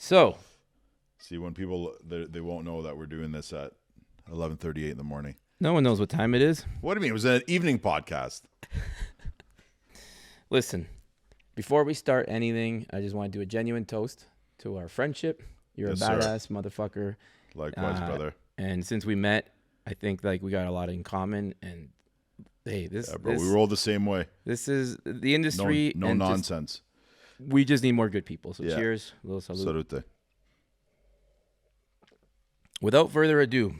So, See, when people, they won't know that we're doing this at 11:38 in the morning. no one knows what time it is. What do you mean? It was an evening podcast. Listen, before we start anything, I just want to do a genuine toast to our friendship. You're Yes, a sir. badass motherfucker. Likewise, brother. And since we met, I think like we got a lot in common. And hey, this, Yeah, bro, this, we roll the same way. this is the industry. No and nonsense. we just need more good people. So Yeah. cheers. A little salute. Salute. Without further ado,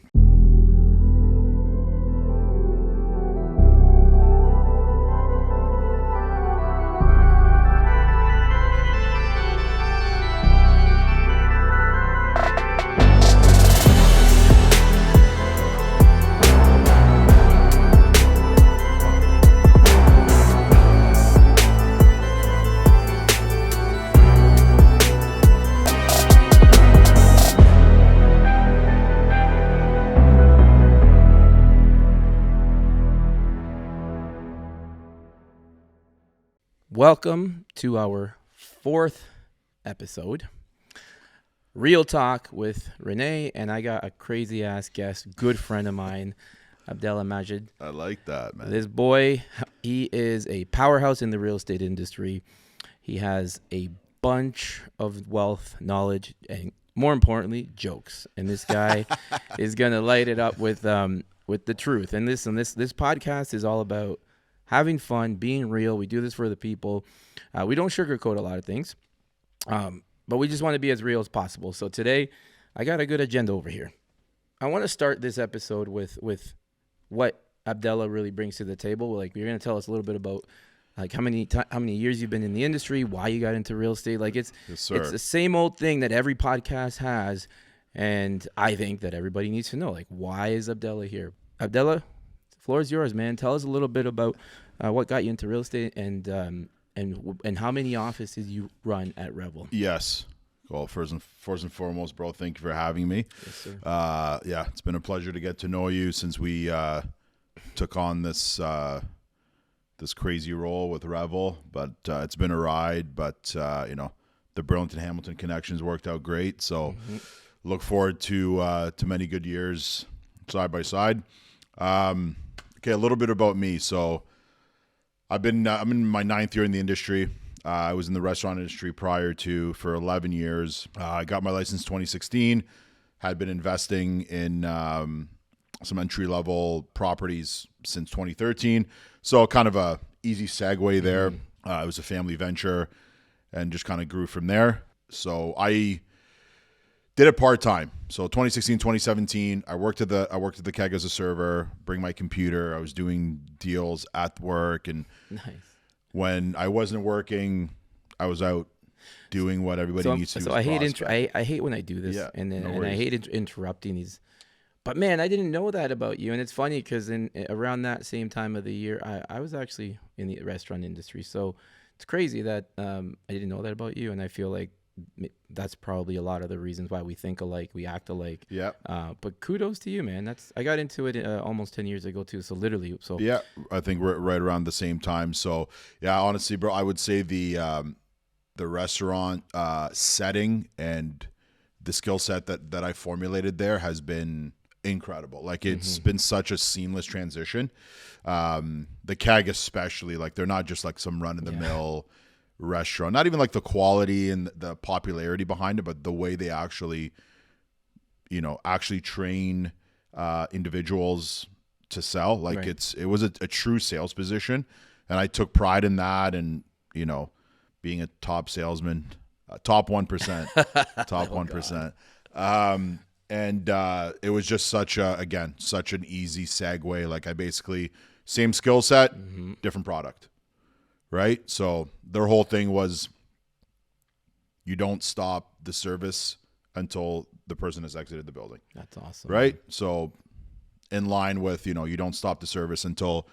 welcome to our fourth episode. Real talk with Rene, and I got a crazy ass guest, good friend of mine, Abdellah Majd. I like that, man. This boy, he is a powerhouse in the real estate industry. He has a bunch of wealth, knowledge, and more importantly, jokes. And this guy is gonna light it up with the truth. And this podcast is all about having fun, being real. We do this for the people. We don't sugarcoat a lot of things, but we just want to be as real as possible. So today, I got a good agenda over here. I want to start this episode with what Abdellah really brings to the table. Like, you're going to tell us a little bit about like how many years you've been in the industry, why you got into real estate. Like it's the same old thing that every podcast has, and I think that everybody needs to know. Like, why is Abdellah here? Abdellah, the floor is yours, man. Tell us a little bit about what got you into real estate and how many offices you run at REVEL. Yes. Well, first and foremost, bro, thank you for having me. Yes, sir. Yeah, it's been a pleasure to get to know you since we took on this crazy role with REVEL. But it's been a ride. But the Burlington-Hamilton connections worked out great. So look forward to many good years side by side. Okay, a little bit about me. So I'm in my 9th year in the industry. I was in the restaurant industry for 11 years. I got my license 2016, had been investing in some entry-level properties since 2013. So kind of a easy segue there. It was a family venture and just kind of grew from there. So I did it part-time. So 2016, 2017, I worked at the keg as a server, bring my computer. I was doing deals at work, and Nice. when I wasn't working, I was out doing what everybody needs to do. So I hate when I do this, Yeah, and no I hate interrupting these. But man, I didn't know that about you, and it's funny because around that same time of the year, I was actually in the restaurant industry. So it's crazy that I didn't know that about you, and I feel like that's probably a lot of the reasons why we think alike, we act alike. Yeah. But kudos to you, man. I got into it almost 10 years ago too. So literally, Yeah, I think we're right around the same time. So yeah, honestly, bro, I would say the restaurant setting and the skill set that I formulated there has been incredible. Like, it's been such a seamless transition. The keg especially, like, they're not just like some run-of-the-mill restaurant, not even like the quality and the popularity behind it, but the way they actually train individuals to sell. Like, Right. it was a true sales position, and I took pride in that. And being a top salesman, top 1%, top 1%. And it was just such an easy segue. Like, I basically, same skill set, different product. Right? So their whole thing was, you don't stop the service until the person has exited the building. That's awesome. Right? So in line with, you don't stop the service until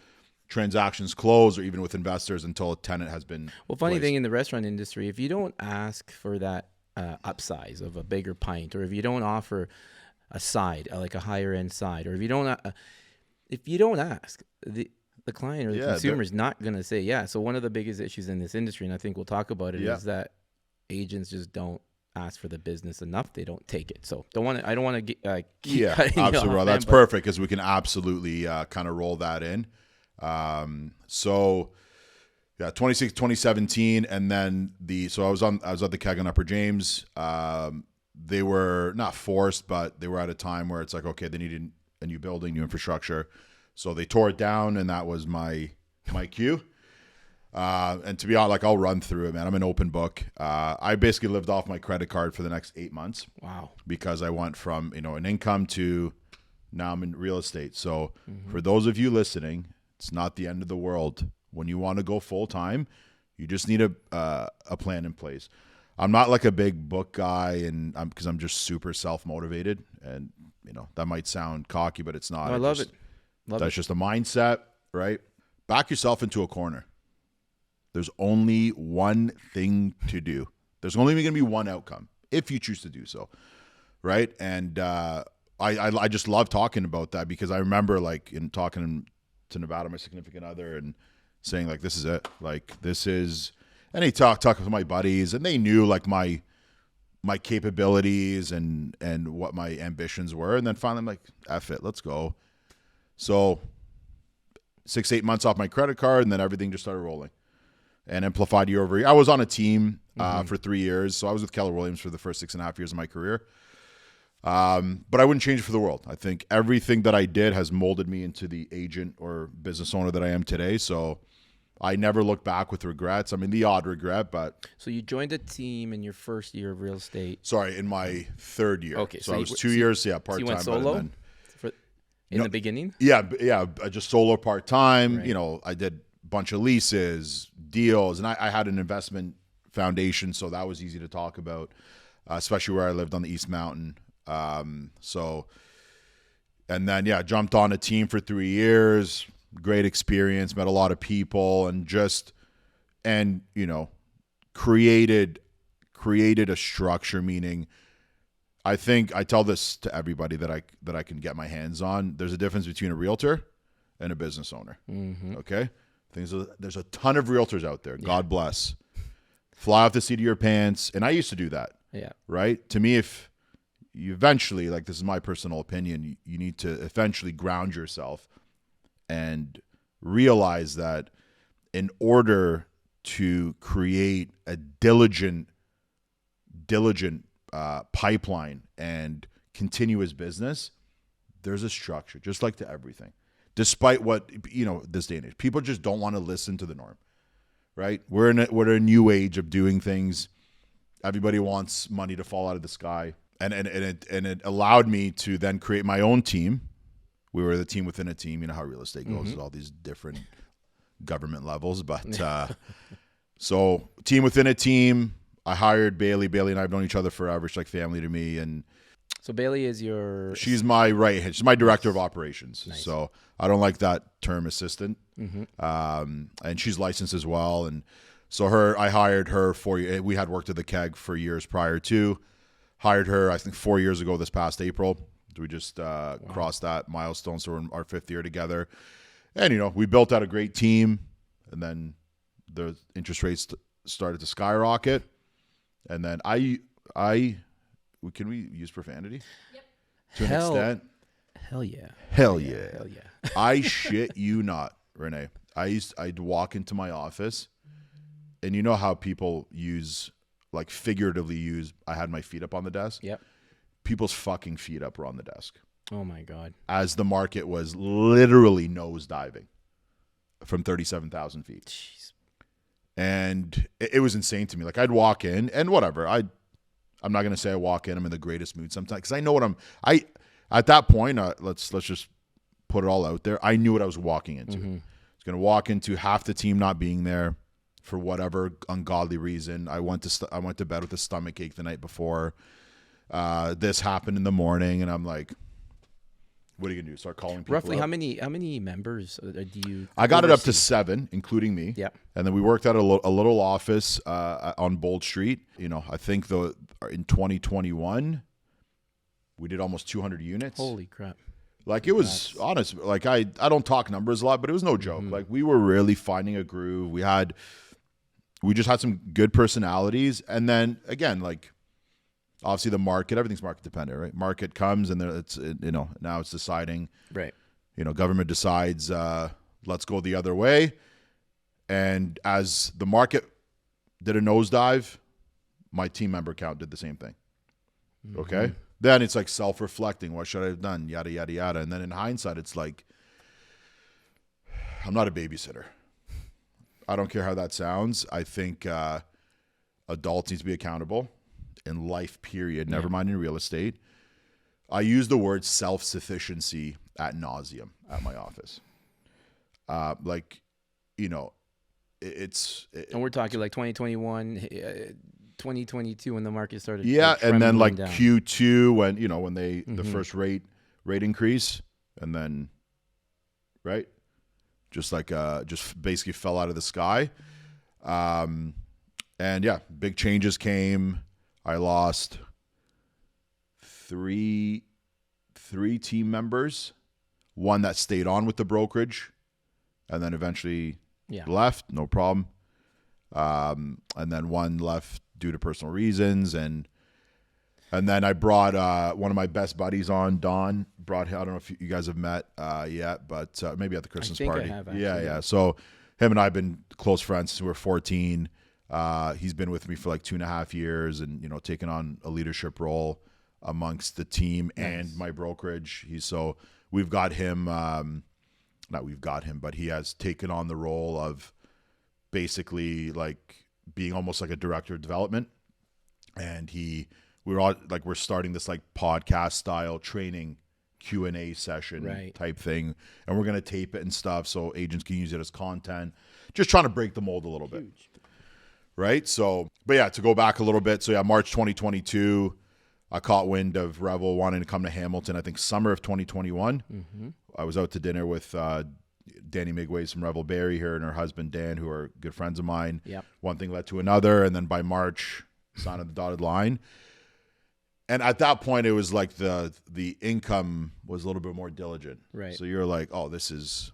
transactions close, or even with investors until a tenant has been Funny placed. thing in the restaurant industry, if you don't ask for that upsize of a bigger pint, or if you don't offer a side, like a higher end side, or if you don't ask, the client or the consumer is not going to say yeah. So one of the biggest issues in this industry, and I think we'll talk about it, is that agents just don't ask for the business enough, they don't take it. So I don't want to keep Yeah, cutting you absolutely. off, Well, man, that's but- perfect because we can absolutely kind of roll that in. So yeah, 2017, and then I was at the Keg on Upper James. They were not forced, but they were at a time where it's like, okay, they needed a new building, new infrastructure, so they tore it down, and that was my cue. And to be honest, like, I'll run through it, man. I'm an open book. I basically lived off my credit card for the next 8 months. Wow. Because I went from, an income to now I'm in real estate. So for those of you listening, it's not the end of the world. When you want to go full time, you just need a plan in place. I'm not like a big book guy, and because I'm just super self-motivated, and that might sound cocky, but it's not. No, I love it. That's just a mindset, right? Back yourself into a corner. There's only one thing to do. There's only going to be one outcome if you choose to do so, right? And I just love talking about that because I remember like in talking to Nevada, my significant other, and saying like, this is it. Like this is, and he talked with my buddies, and they knew like my capabilities and what my ambitions were. And then finally I'm like, F it, let's go. So 6-8 months off my credit card, and then everything just started rolling. And amplified year over year. I was on a team for 3 years. So I was with Keller Williams for the first 6.5 years of my career. But I wouldn't change it for the world. I think everything that I did has molded me into the agent or business owner that I am today. So I never look back with regrets. I mean, the odd regret, but... So you joined a team in your first year of real estate. Sorry, in my third year. Okay. So I was 2 years, part-time. So you went solo in the beginning? Yeah, I just solo part-time. Right. I did a bunch of leases, deals, and I had an investment foundation, so that was easy to talk about, especially where I lived on the East Mountain. And then jumped on a team for 3 years. Great experience, met a lot of people, and created a structure. Meaning, I think I tell this to everybody that I can get my hands on. There's a difference between a realtor and a business owner. Mm-hmm. Okay, there's a ton of realtors out there. God bless. Fly off the seat of your pants, and I used to do that. Yeah. Right. To me, if you eventually, like, this is my personal opinion, you need to eventually ground yourself and realize that in order to create a diligent pipeline and continuous business, there's a structure, just like to everything. Despite what, this day and age, people just don't want to listen to the norm, right? We're in a new age of doing things. Everybody wants money to fall out of the sky. And it allowed me to then create my own team. We were the team within a team. You know how real estate goes, with all these different government levels. But so team within a team. I hired Bailey. Bailey and I have known each other forever. She's like family to me. And so Bailey is she's my right hand. She's my director of operations. Nice. So I don't like that term assistant. Mm-hmm. And she's licensed as well. And so I hired her we had worked at the Keg for years prior to. Hired her, I think, 4 years ago this past April. We just crossed that milestone, so we're in our 5th year together. And, we built out a great team, and then the interest rates started to skyrocket. And then can we use profanity? Yep. To an extent? Hell yeah. Hell yeah. Hell yeah. I shit you not, Rene. I'd walk into my office, and you know how people figuratively use, I had my feet up on the desk. Yep. People's fucking feet up were on the desk. Oh my God. As the market was literally nosediving from 37,000 feet. Jeez. And it was insane to me. Like, I'd walk in, and whatever. I'm not going to say I walk in, I'm in the greatest mood sometimes, because I know what at that point, let's just put it all out there. I knew what I was walking into. Mm-hmm. I was going to walk into half the team not being there for whatever ungodly reason. I went to bed with a stomach ache the night before. This happened in the morning, and I'm like, what are you gonna do? Start calling people? Roughly up? how many members do you? I got it up to oversee? 7, including me. Yeah. And then we worked at a little office on Bold Street. I think in 2021, we did almost 200 units. Holy crap! Like, it was honest. Like, I don't talk numbers a lot, but it was no joke. Like, we were really finding a groove. We just had some good personalities. And then again, like, obviously the market, everything's market dependent, right? Market comes and now it's deciding, Right. Government decides, let's go the other way. And as the market did a nosedive, my team member count did the same thing. Mm-hmm. Okay. Then it's like self-reflecting. What should I have done? Yada, yada, yada. And then in hindsight, it's like, I'm not a babysitter. I don't care how that sounds. I think adults need to be accountable in life, period. Never mind in real estate. I use the word self-sufficiency ad nauseum at my office. And we're talking like 2021, 2022 when the market started. Yeah, and then like down. Q2 when they the first rate increase, and then just basically fell out of the sky. And yeah, big changes came. I lost three team members, one that stayed on with the brokerage, and then eventually left, no problem. And then one left due to personal reasons, and then I brought one of my best buddies on, Don. I don't know if you guys have met yet, but maybe at the Christmas party. I have, actually. Yeah. So him and I have been close friends since we were 14. He's been with me for like 2.5 years, and taking on a leadership role amongst the team and my brokerage. We've got him. Not we've got him, but he has taken on the role of basically like being almost like a director of development. And we're starting this like podcast style training Q&A session type thing, and we're going to tape it and stuff so agents can use it as content. Just trying to break the mold a little bit. Right? So, but yeah, to go back a little bit. So yeah, March 2022, I caught wind of REVEL wanting to come to Hamilton, I think summer of 2021. Mm-hmm. I was out to dinner with Danny Migways from REVEL Barry here and her husband Dan, who are good friends of mine. Yep. One thing led to another, and then by March, signed on the dotted line. And at that point, it was like the income was a little bit more diligent. Right. So you're like, oh, this is,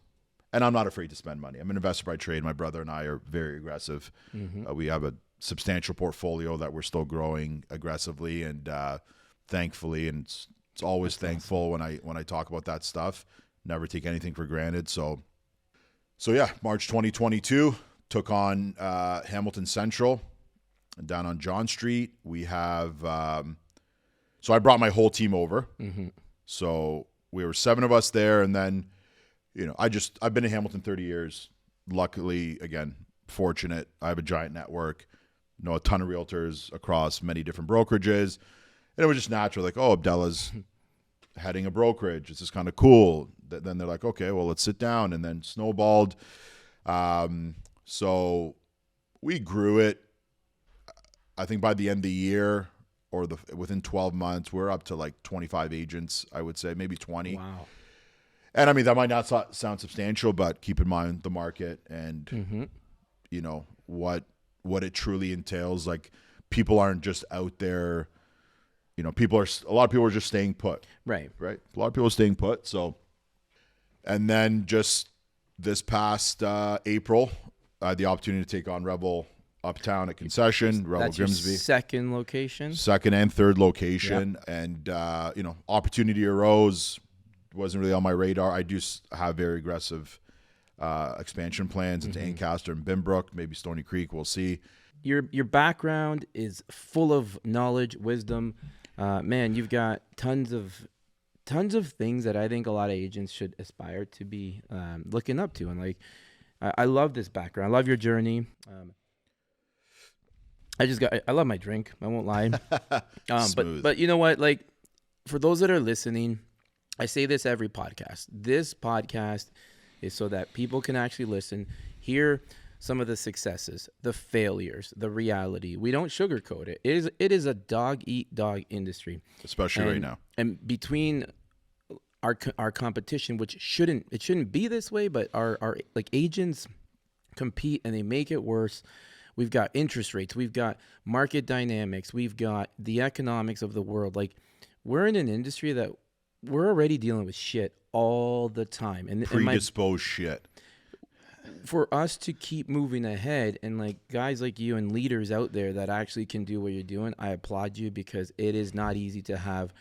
and I'm not afraid to spend money. I'm an investor by trade. My brother and I are very aggressive. Mm-hmm. We have a substantial portfolio that we're still growing aggressively, and thankfully, and it's always thankful when I talk about that stuff. Never take anything for granted. So yeah, March 2022, took on Hamilton Central down on John Street. We have, so I brought my whole team over. Mm-hmm. So we were 7 of us there. And then, I've been in Hamilton 30 years. Luckily, again, fortunate. I have a giant network, know a ton of realtors across many different brokerages. And it was just natural, like, oh, Abdellah's heading a brokerage. This is kind of cool. Then they're like, okay, well, let's sit down. And then snowballed. So we grew it. I think by the end of the year or within 12 months, we're up to like 25 agents, I would say, maybe 20. Wow. And I mean, that might not sound substantial, but keep in mind the market and, what it truly entails. Like, people aren't just out there. A lot of people are just staying put. Right. A lot of people are staying put. So, and then just this past April, I had the opportunity to take on REVEL Uptown at Concession, REVEL That's Grimsby. Your second location? Second and third location. Yep. And, opportunity arose. Wasn't really on my radar. I do have very aggressive expansion plans into Ancaster and Binbrook, maybe Stony Creek. We'll see. Your background is full of knowledge, wisdom. Man, you've got tons of things that I think a lot of agents should aspire to be looking up to. And like, I love this background. I love your journey. I love my drink. I won't lie. But you know what? Like, for those that are listening, I say this every podcast. This podcast is so that people can actually listen, hear some of the successes, the failures, the reality. We don't sugarcoat it. It is a dog-eat-dog industry, especially right now. And between our competition, which shouldn't be this way, but our like agents compete and they make it worse. We've got interest rates, we've got market dynamics, we've got the economics of the world. Like, we're in an industry that we're already dealing with shit all the time, and predisposed shit. for us to keep moving ahead, and like guys like you and leaders out there that actually can do what you're doing, I applaud you, because it is not easy to have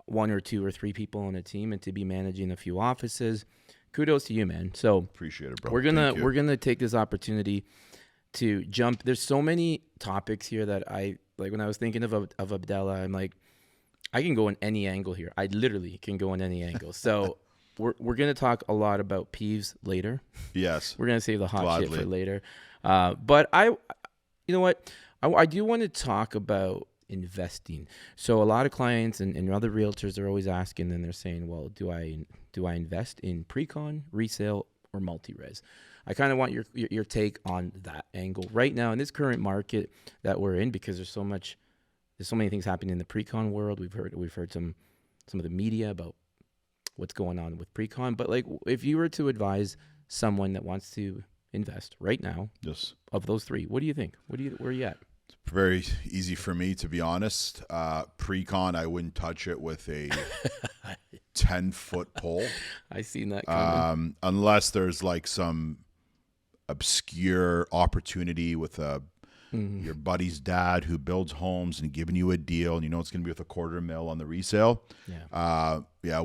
one or two or three people on a team and to be managing a few offices. Kudos to you, man. So Appreciate it, bro. we're gonna take this opportunity to jump. There's so many topics here that I like. When I was thinking of Abdellah, I'm like, I can go in any angle here. I literally can go in any angle. So we're gonna talk a lot about peeves later. Yes. We're gonna save the hot shit Gladly. for later. But you know what? I do want to talk about investing. So a lot of clients and other realtors are always asking, and they're saying, well, do I invest in pre-con, resale, or multi-res? I kind of want your take on that angle right now in this current market that we're in, because there's so many things happening in the pre-con world. We've heard some of the media about what's going on with pre-con, but like, if you were to advise someone that wants to invest right now, Yes. of those three, what do you think? Where are you at? Very easy for me, to be honest. Pre-con, I wouldn't touch it with a 10-foot pole. I seen that coming. Unless there's like some obscure opportunity with your buddy's dad who builds homes and giving you a deal, and you know it's going to be with $250,000 on the resale. Yeah.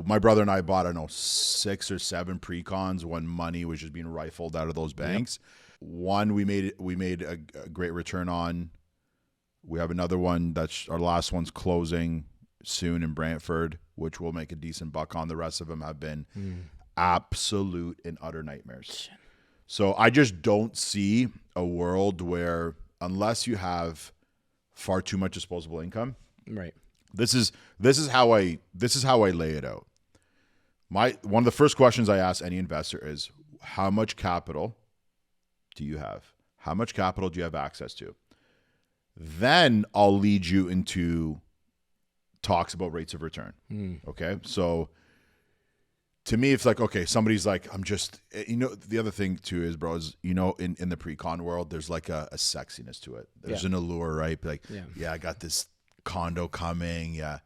My brother and I bought, I don't know, 6 or 7 pre-cons when money was just being rifled out of those banks. Yep. One we made a great return on. We have another one that's our last one's closing soon in Brantford, which will make a decent buck on. The rest of them have been absolute and utter nightmares. So I just don't see a world where, unless you have far too much disposable income, Right. This is how I lay it out. One of the first questions I ask any investor is, how much capital do you have? How much capital do you have access to? Then I'll lead you into talks about rates of return. Okay. So to me, it's like, okay, somebody's like, I'm just, the other thing too is, bro, is, in the pre-con world, there's like a sexiness to it. There's an allure, right? Like, I got this condo coming. Yeah.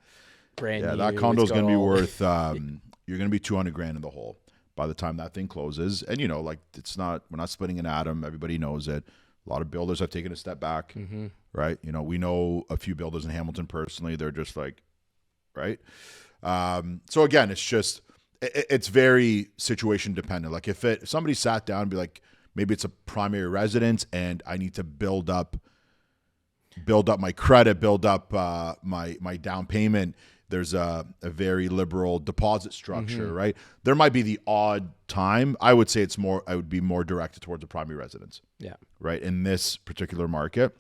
Brand new. That condo's going to be worth, you're going to be $200,000 in the hole by the time that thing closes. And, like, we're not splitting an atom. Everybody knows it. A lot of builders have taken a step back, right? We know a few builders in Hamilton personally. They're just like, right? So again, it's very situation dependent. Like if somebody sat down and be like, maybe it's a primary residence and I need to build up my credit, build up my down payment. There's a very liberal deposit structure, right? There might be the odd time. I would say I would be more directed towards a primary residence. Yeah. Right. In this particular market.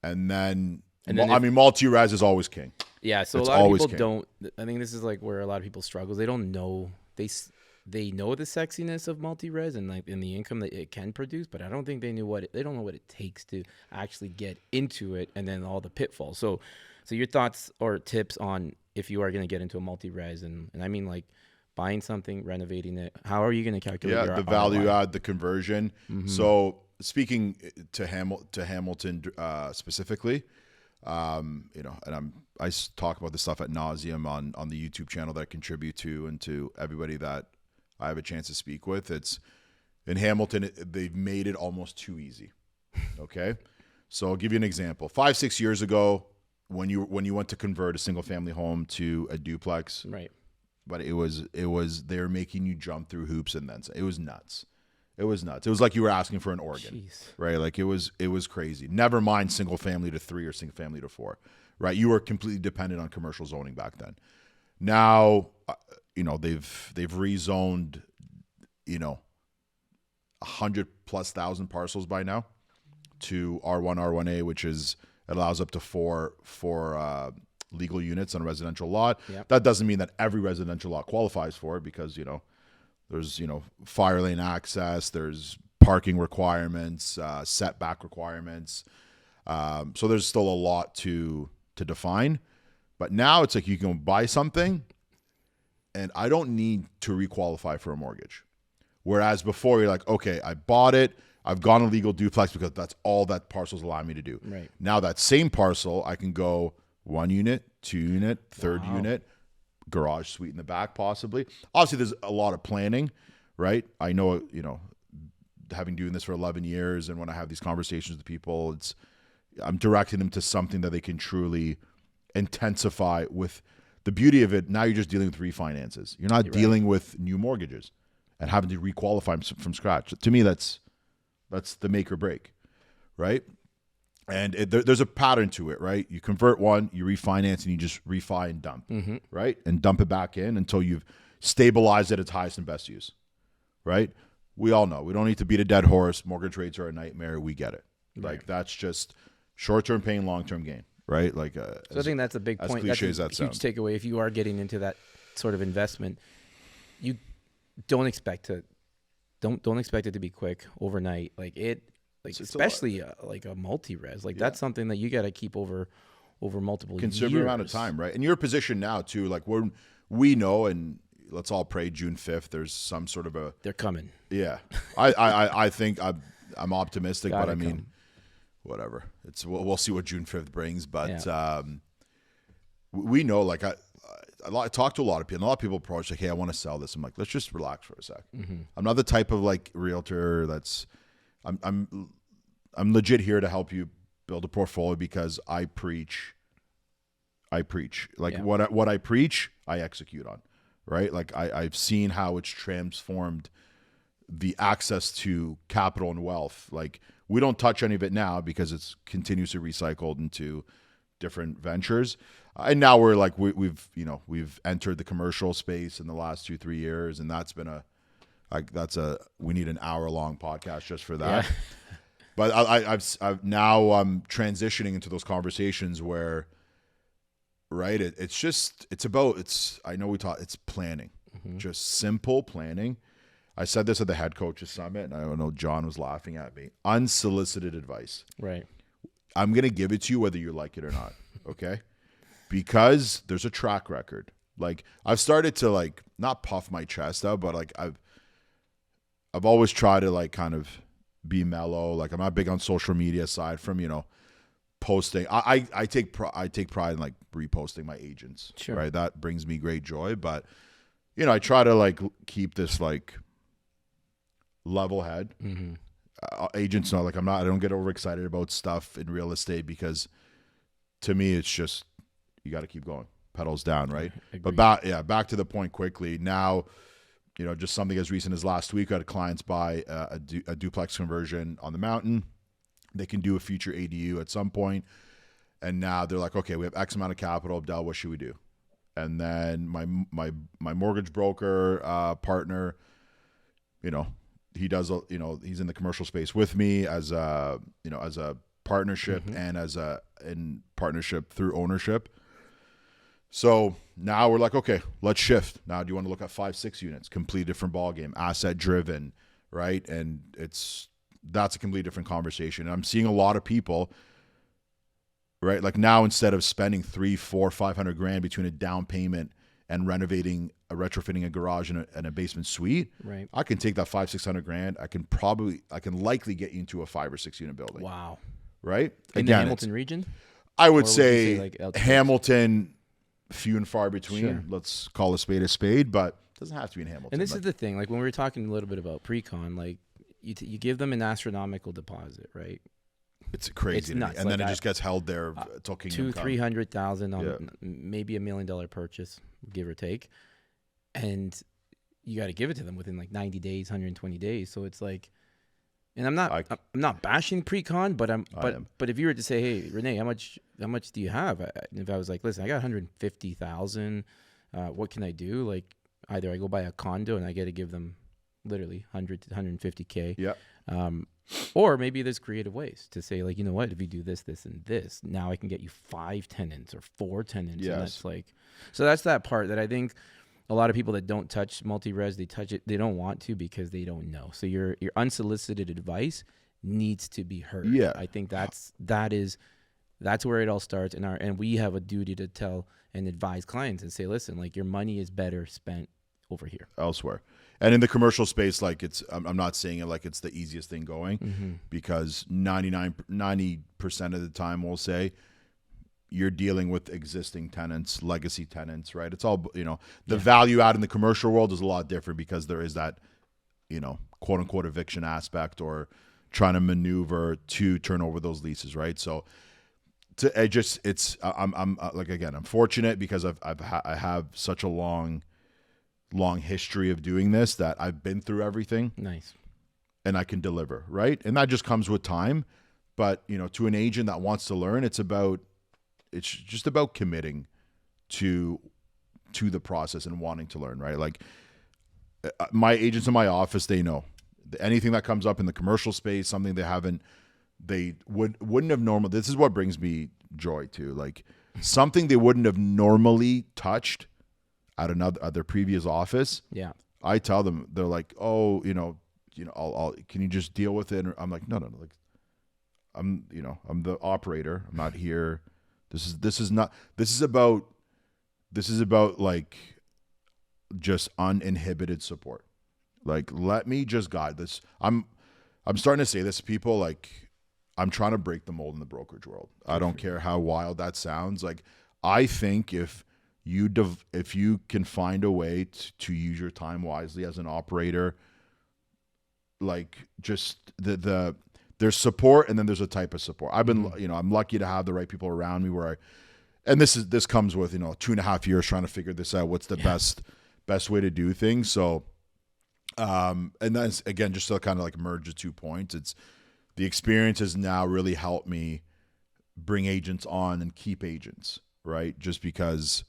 And then multi-res is always king. Yeah. So a lot of people don't, I think this is like where a lot of people struggle. They don't know, they know the sexiness of multi-res and like in the income that it can produce, but I don't think they don't know what it takes to actually get into it, and then all the pitfalls. So your thoughts or tips on if you are going to get into a multi-res, and I mean like buying something, renovating it, how are you going to calculate your the value ROI? add, the conversion. So speaking to Hamilton specifically, and I talk about this stuff ad nauseum on the YouTube channel that I contribute to, and to everybody that I have a chance to speak with. It's in Hamilton, they've made it almost too easy. Okay. So I'll give you an example. 5-6 years ago, when you went to convert a single family home to a duplex, right? But they were making you jump through hoops, and then it was nuts. It was nuts. It was like you were asking for an organ. Jeez. Right? Like it was crazy. Never mind single family to 3 or single family to 4, right? You were completely dependent on commercial zoning back then. Now, they've rezoned, 100,000+ parcels by now to R1, R1A, which allows up to four legal units on a residential lot. Yep. That doesn't mean that every residential lot qualifies for it, because, there's, fire lane access, there's parking requirements, setback requirements. So there's still a lot to define. But now it's like you can buy something and I don't need to requalify for a mortgage. Whereas before you're like, okay, I bought it, I've gone a legal duplex because that's all that parcel's allowing me to do. Right. Now that same parcel, I can go 1 unit, 2 unit, third unit, garage suite in the back possibly. Obviously, there's a lot of planning, right? I know, having doing this for 11 years, and when I have these conversations with people, I'm directing them to something that they can truly intensify with. The beauty of it, now you're just dealing with refinances. You're not dealing with new mortgages and having to requalify from scratch. To me, that's the make or break, right? And there's a pattern to it, right? You convert one, you refinance, and you just refi and dump, right? And dump it back in until you've stabilized at its highest and best use, right? We all know. We don't need to beat a dead horse. Mortgage rates are a nightmare. We get it. Like, that's just short-term pain, long-term gain, right? Like, so I think that's a big point. That's a huge takeaway. If you are getting into that sort of investment, you don't expect it to be quick overnight. Especially like a multi-res. That's something that you got to keep over multiple considerable amount of time, right? And your position now too, like we know, and let's all pray June 5th. There's some sort of they're coming. Yeah, I think I'm optimistic, but I mean, whatever. We'll see what June 5th brings, but we know. Like I talk to a lot of people. And a lot of people approach like, "Hey, I want to sell this." I'm like, "Let's just relax for a sec." I'm not the type of like realtor that's. I'm legit here to help you build a portfolio because I preach. Like what I preach, I execute on, right? Like I've seen how it's transformed the access to capital and wealth. Like we don't touch any of it now because it's continuously recycled into different ventures. And now we're like, we've entered the commercial space in the last 2-3 years. And that's been we need an hour-long podcast just for that. Yeah. But I'm transitioning into those conversations where, right, I know it's planning, just simple planning. I said this at the head coaches summit, and I don't know, John was laughing at me. Unsolicited advice. Right. I'm going to give it to you whether you like it or not, okay? Because there's a track record. Like, I've started to, like, not puff my chest out, but, like, I've always tried to, like, kind of be mellow. Like, I'm not big on social media aside from, posting. I take pride in, like, reposting my agents. Sure. Right? That brings me great joy. But, I try to, like, keep this, like, level head. Agents know, like, I don't get overexcited about stuff in real estate because to me, it's just, you got to keep going. Pedals down, right? Agreed. But back to the point quickly. Now, just something as recent as last week, I had clients buy a duplex conversion on the mountain. They can do a future ADU at some point. And now they're like, okay, we have X amount of capital. Abdel, what should we do? And then my mortgage broker partner, he does, he's in the commercial space with me as a partnership and in partnership through ownership. So now we're like, okay, let's shift. Now, do you want to look at 5-6 units? Complete different ballgame, asset driven, right? And that's a completely different conversation. And I'm seeing a lot of people, right? Like now, instead of spending $300,000-$500,000 between a down payment and retrofitting a garage and a basement suite, right? I can take that $500,000-$600,000. I can likely get you into a 5 or 6 unit building. Wow. Right? In the Hamilton region? I would say like Hamilton, few and far between. Sure. Let's call a spade, but it doesn't have to be in Hamilton. And this is the thing. Like when we were talking a little bit about pre-con, like you give them an astronomical deposit, right? It's crazy. It's nuts. And then it just gets held there till kingdom come. $200,000 on maybe $1 million purchase, give or take. And you got to give it to them within like 90 days, 120 days. So it's like, and I'm not bashing pre-con, but if you were to say, hey, Rene, how much do you have? If I was like, listen, I got 150,000, what can I do? Like either I go buy a condo and I got to give them literally 100 to 150K. Yeah. Or maybe there's creative ways to say, like, you know what, if you do this, this, and this, now I can get you 5 tenants or 4 tenants. Yes. And that's like, so that's that part that I think a lot of people that don't touch multi-res, they touch it, they don't want to because they don't know. So your unsolicited advice needs to be heard. Yeah. I think that's where it all starts. And we have a duty to tell and advise clients and say, listen, like your money is better spent over here. Elsewhere. And in the commercial space, like I'm not saying it like it's the easiest thing going because 90% of the time we'll say you're dealing with existing tenants, legacy tenants, right? It's all, the value add in the commercial world is a lot different because there is that quote unquote eviction aspect or trying to maneuver to turn over those leases, right? So I'm like, again, I'm fortunate because I have such a long history of doing this, that I've been through everything. Nice. And I can deliver, right? And that just comes with time. But, to an agent that wants to learn, it's just about committing to the process and wanting to learn, right? Like, my agents in my office, they know anything that comes up in the commercial space, something they wouldn't have normal. This is what brings me joy too. Like, something they wouldn't have normally touched at their previous office. Yeah. I tell them, they're like, oh, I'll can you just deal with it? And I'm like, no. Like, I'm the operator. I'm not here. This is about like just uninhibited support. Like, let me just guide this. I'm starting to say this to people, like, I'm trying to break the mold in the brokerage world. I don't care how wild that sounds. Like, I think if you can find a way to use your time wisely as an operator, like, just there's support, and then there's a type of support. I've been, I'm lucky to have the right people around me and this comes with, 2.5 years trying to figure this out. What's the best way to do things? So, and then again, just to kind of like merge the 2 points, it's the experience has now really helped me bring agents on and keep agents, right? Just because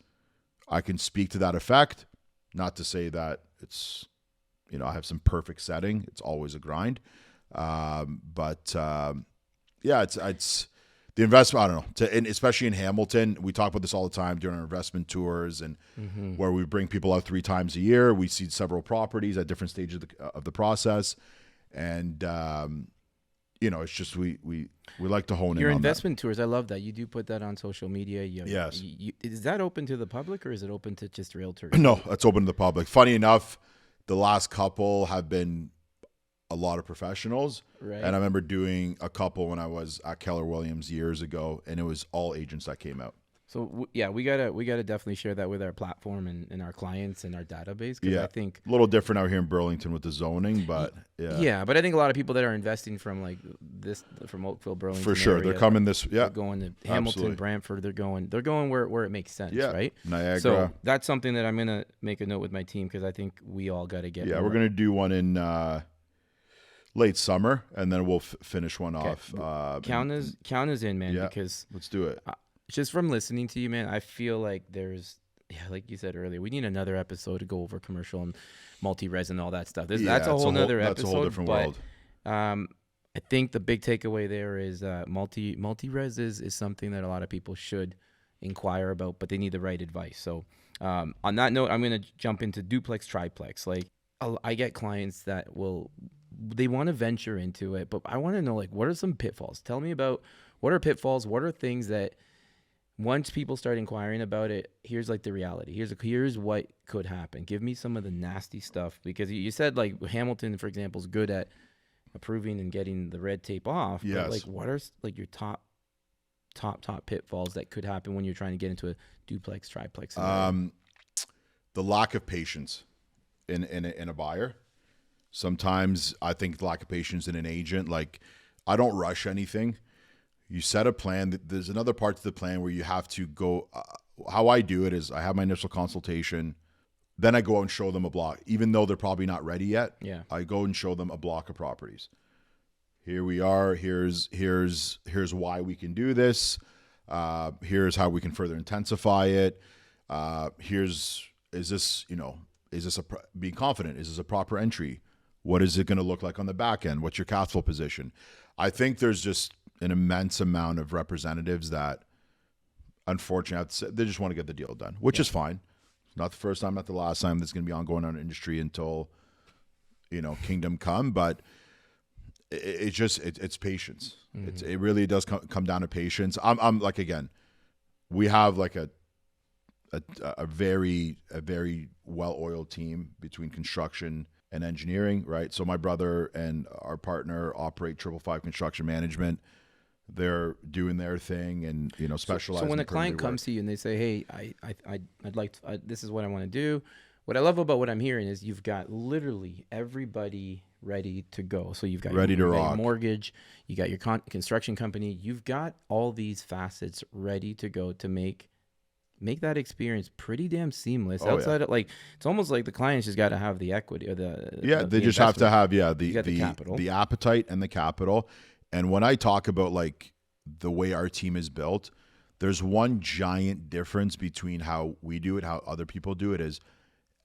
I can speak to that effect, not to say that it's, I have some perfect setting. It's always a grind. But it's the investment. I don't know. And especially in Hamilton, we talk about this all the time during our investment tours, and where we bring people out 3 times a year. We see several properties at different stages of the process, and it's just we like to hone in on your investment tours. I love that you do put that on social media. Yes. Is that open to the public, or is it open to just realtors? No, it's open to the public. Funny enough, the last couple have been a lot of professionals. Right. And I remember doing a couple when I was at Keller Williams years ago, and it was all agents that came out. So we gotta definitely share that with our platform and our clients and our database. Yeah, I think a little different out here in Burlington with the zoning, but yeah. But I think a lot of people that are investing from like this, from Oakville, Burlington, for sure, area, they're coming this. Yeah, they're going to Hamilton, absolutely. Brantford. They're going where it makes sense. Yeah, right. Niagara. So that's something that I'm gonna make a note with my team, because I think we all got to get. Yeah, we're gonna do one in late summer, and then we'll finish one off. Count us in, man. Yeah, because let's do it. Just from listening to you, man, I feel like like you said earlier, we need another episode to go over commercial and multi-res and all that stuff. That's a whole nother episode. That's a whole different world. I think the big takeaway there is multi-res is something that a lot of people should inquire about, but they need the right advice. So on that note, I'm going to jump into duplex, triplex. Like, I get clients that they want to venture into it, but I want to know, like, what are some pitfalls? Tell me about what are pitfalls, what are things that once people start inquiring about it, here's like the reality. Here's what could happen. Give me some of the nasty stuff, because you said like Hamilton, for example, is good at approving and getting the red tape off. Yes. But like, what are like your top pitfalls that could happen when you're trying to get into a duplex, triplex? The lack of patience in a buyer. Sometimes I think the lack of patience in an agent. Like, I don't rush anything. You set a plan. There's another part to the plan where you have to go. How I do it is I have my initial consultation. Then I go out and show them a block, even though they're probably not ready yet. Yeah. I go and show them a block of properties. Here we are. Here's why we can do this. Here's how we can further intensify it. Being confident? Is this a proper entry? What is it going to look like on the back end? What's your cash flow position? I think there's just an immense amount of representatives that, unfortunately, they just want to get the deal done, which is fine. It's not the first time, not the last time. That's going to be ongoing in our industry until, kingdom come. But it's patience. Mm-hmm. It really does come down to patience. I'm like, again, we have like a very well-oiled team between construction and engineering, right? So my brother and our partner operate 555 Construction Management. They're doing their thing and specialize. So when a client comes to you and they say, "Hey, I'd like to, this is what I want to do. what I love about what I'm hearing is you've got literally everybody ready to go. So you've got Ready to your rock. mortgage, you got your construction company, you've got all these facets ready to go to make that experience pretty damn seamless. Outside of, like, it's almost like the clients just got to have the equity or they just have to have the capital, the appetite and the capital. And when I talk about like the way our team is built, there's one giant difference between how we do it, how other people do it, is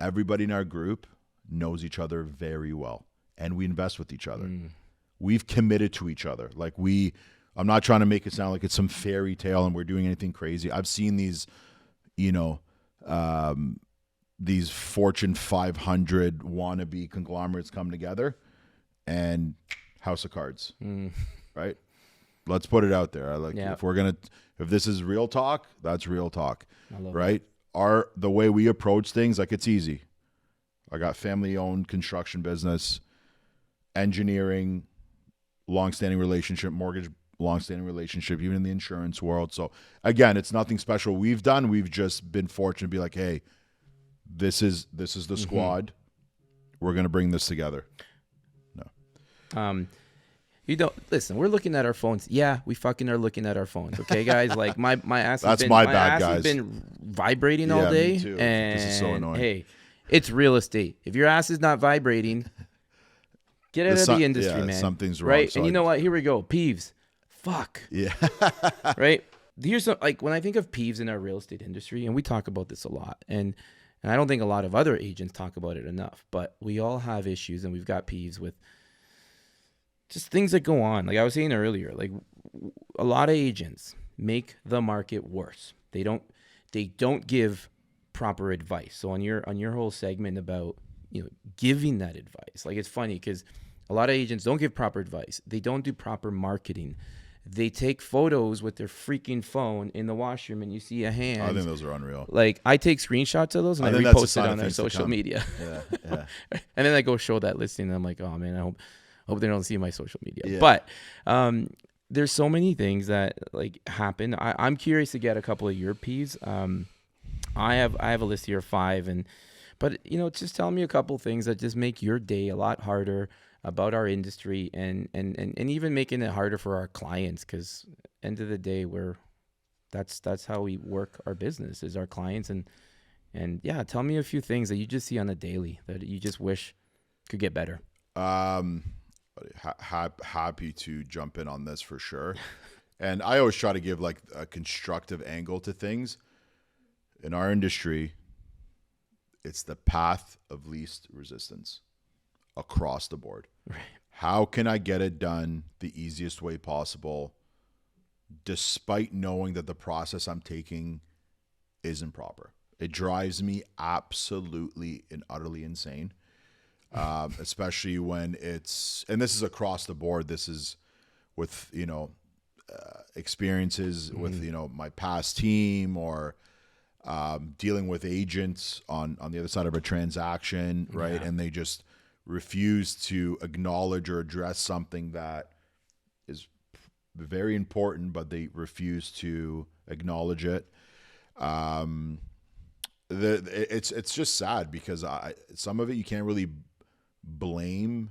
everybody in our group knows each other very well, and we invest with each other. We've committed to each other. Like, I'm not trying to make it sound like it's some fairy tale and we're doing anything crazy. I've seen these, these Fortune 500 wannabe conglomerates come together, and house of cards, right? Let's put it out there. If this is real talk, that's real talk, right? The way we approach things, like, it's easy. I got family-owned construction business, engineering, long-standing relationship, mortgage, long-standing relationship, even in the insurance world. So again, it's nothing special we've done. We've just been fortunate to be like, hey, this is the squad. We're going to bring this together. No. You don't listen. We're looking at our phones. Yeah, we fucking are looking at our phones. Okay, guys. Like, my ass. That's my bad, ass guys. Has been vibrating all day. Me too. And this is so annoying. Hey, it's real estate. If your ass is not vibrating, get out of the industry, man. Something's wrong. Right? So and you know what? Here we go. Peeves. Fuck. Yeah. Right? Here's some, like, when I think of peeves in our real estate industry, and we talk about this a lot, and I don't think a lot of other agents talk about it enough, but we all have issues, and we've got peeves with just things that go on. Like I was saying earlier, like, a lot of agents make the market worse. They don't give proper advice. So on your whole segment about, giving that advice, like, it's funny because a lot of agents don't give proper advice. They don't do proper marketing. They take photos with their freaking phone in the washroom, and you see a hand. I think those are unreal. Like, I take screenshots of those and I repost it on their social media. Yeah. And then I go show that listing, and I'm like, oh man, I hope they don't see my social media. Yeah. But there's so many things that, like, happen. I'm curious to get a couple of your peeves. I have a list here of 5, but just tell me a couple things that just make your day a lot harder about our industry, and even making it harder for our clients, because end of the day, that's how we work our business, is our clients. And yeah, tell me a few things that you just see on a daily that you just wish could get better. Happy to jump in on this for sure. And I always try to give, like, a constructive angle to things. In our industry, it's the path of least resistance across the board. Right. How can I get it done the easiest way possible, despite knowing that the process I'm taking isn't proper? It drives me absolutely and utterly insane. Especially when and this is across the board. This is with, experiences with, my past team, or dealing with agents on the other side of a transaction, right? Yeah. And they just refuse to acknowledge or address something that is very important, but they refuse to acknowledge it. It's just sad, because some of it you can't really blame